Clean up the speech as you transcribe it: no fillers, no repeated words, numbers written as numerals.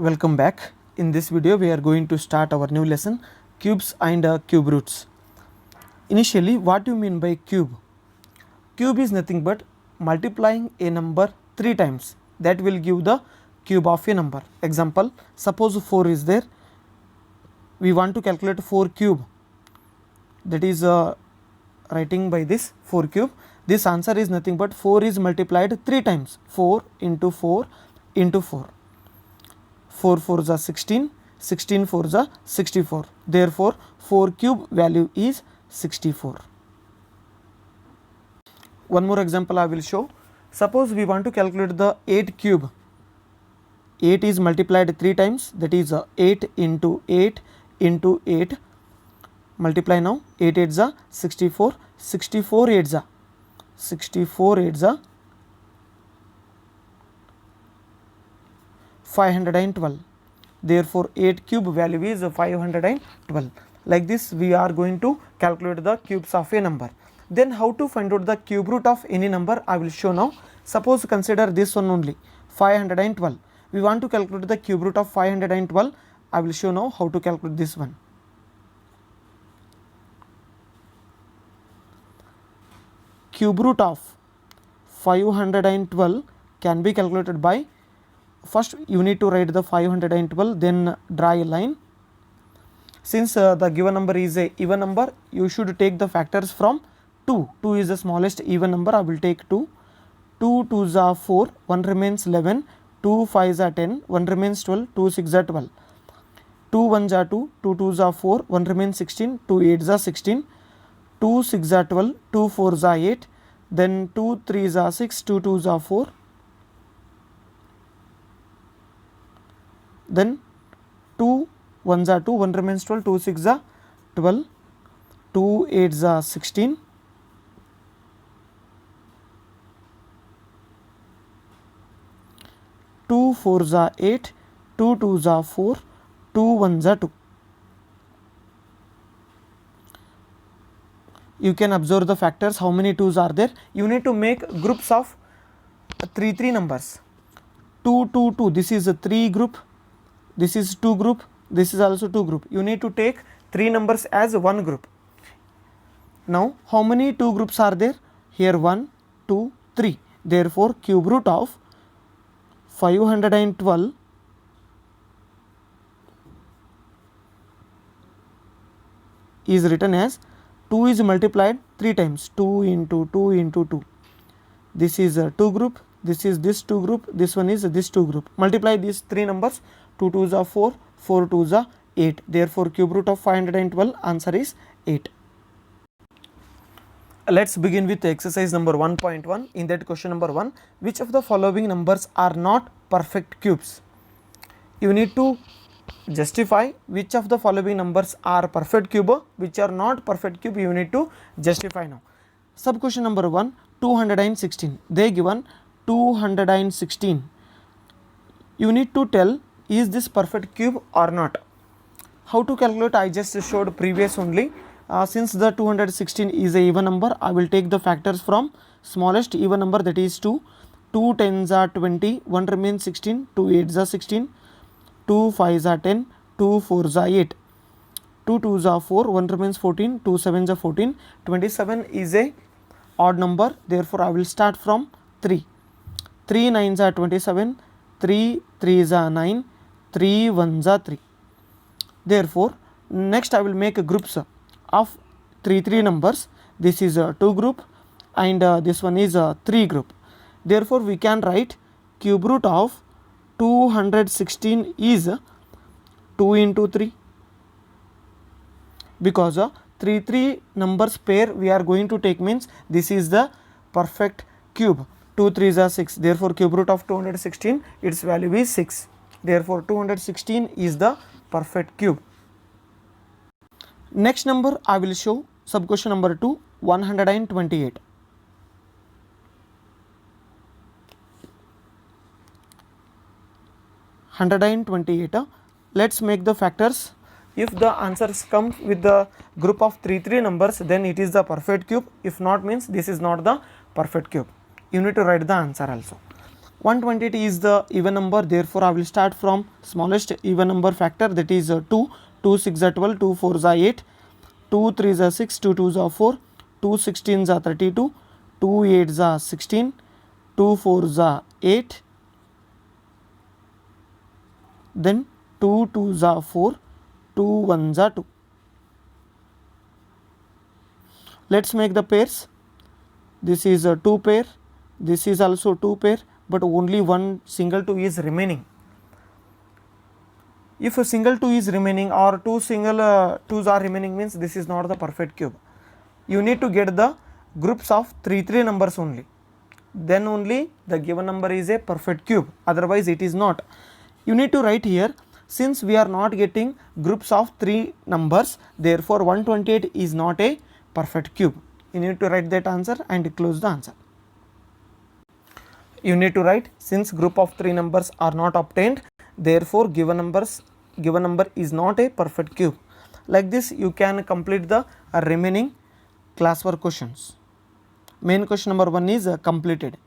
Welcome back. In this video we are going to start our new lesson, cubes and cube roots. Initially, what do you mean by cube? Cube is nothing but multiplying a number 3 times, that will give the cube of a number. Example, suppose 4 is there, we want to calculate 4 cube, that is writing by this 4 cube. This answer is nothing but 4 is multiplied 3 times, 4 into 4 into 4. 4 4s are 16, 16 4s are 64. Therefore, 4 cube value is 64. One more example I will show. Suppose we want to calculate the 8 cube. 8 is multiplied 3 times, that is 8 into 8 into 8. Multiply now, 8 8s are 64, 64 8s are 64 8s are 512. Therefore, 8 cube value is 512. Like this we are going to calculate the cubes of a number. Then how to find out the cube root of any number I will show now. Suppose consider this one only, 512. We want to calculate the cube root of 512. I will show now how to calculate this one. Cube root of 512 can be calculated by, first you need to write the 512, then draw a line. Since the given number is a even number, you should take the factors from 2. 2 is the smallest even number, I will take 2. 2 2s are 4, 1 remains 11, 2 5s are 10, 1 remains 12, 2 6s are 12. 2 1s are 2, 2 2s are 4, 1 remains 16, 2 8s are 16, 2 6s are 12, 2 4s are 8, then 2 3s are 6, 2 2s are 4. Then 2 1s are 2, 1 remains 12, 2 6s are 12, 2 8s are 16, 2 4s are 8, 2 2s are 4, 2 1s are 2. You can observe the factors, how many 2s are there. You need to make groups of 3 numbers. 2 2 2, this is a 3 group, this is 2 group, this is also 2 group. You need to take 3 numbers as 1 group. Now how many 2 groups are there? Here 1 2 3. Therefore, cube root of 512 is written as 2 is multiplied 3 times, 2 into 2 into 2. This is a 2 group, this is this 2 group, this one is this 2 group. Multiply these 3 numbers, 2 2s are 4, 4 2s are 8. Therefore, cube root of 512 answer is 8. Let's begin with exercise number 1.1. In that question number 1, which of the following numbers are not perfect cubes? You need to justify which of the following numbers are perfect cube, which are not perfect cube. You need to justify now. Sub question number 1, 216. They given 216. You need to tell, is this perfect cube or not? How to calculate? I just showed previous only. Since the 216 is a even number, I will take the factors from smallest even number, that is 2. 2 10s are 20, 1 remains 16, 2 8s are 16, 2 5s are 10, 2 4s are 8, 2 2s are 4, 1 remains 14, 2 7s are 14. 27 is a odd number, therefore I will start from 3. 3 9s are 27, 3 3s are 9, 3 1s are 3. Therefore, next I will make groups of 3 numbers. This is a 2 group and this one is a 3 group. Therefore, we can write cube root of 216 is 2 into 3, because 3 numbers pair we are going to take, means this is the perfect cube. 2 3s are 6. Therefore, cube root of 216, its value is 6. Therefore, 216 is the perfect cube. Next number I will show, sub question number 2, 128. 128. Let's make the factors. If the answers come with the group of 3 numbers, then it is the perfect cube. If not, means this is not the perfect cube. You need to write the answer also. 128 is the even number, therefore I will start from smallest even number factor, that is 2. 2 6 are 12, 2 4 are 8, 2 3 are 6, 2 2 are 4, 2 16 are 32, 2 8 are 16, 2 4 are 8, then 2 2 are 4, 2 1 are 2. Let's make the pairs. This is a 2 pair, this is also 2 pair, but only one single 2 is remaining. If a single 2 is remaining or two single 2s are remaining, means this is not the perfect cube. You need to get the groups of 3 numbers only, then only the given number is a perfect cube, otherwise it is not. You need to write here, since we are not getting groups of 3 numbers, therefore 128 is not a perfect cube. You need to write that answer and close the answer. You need to write, since group of 3 numbers are not obtained, therefore given number is not a perfect cube. Like this you can complete the remaining classwork questions. Main question number 1 is completed.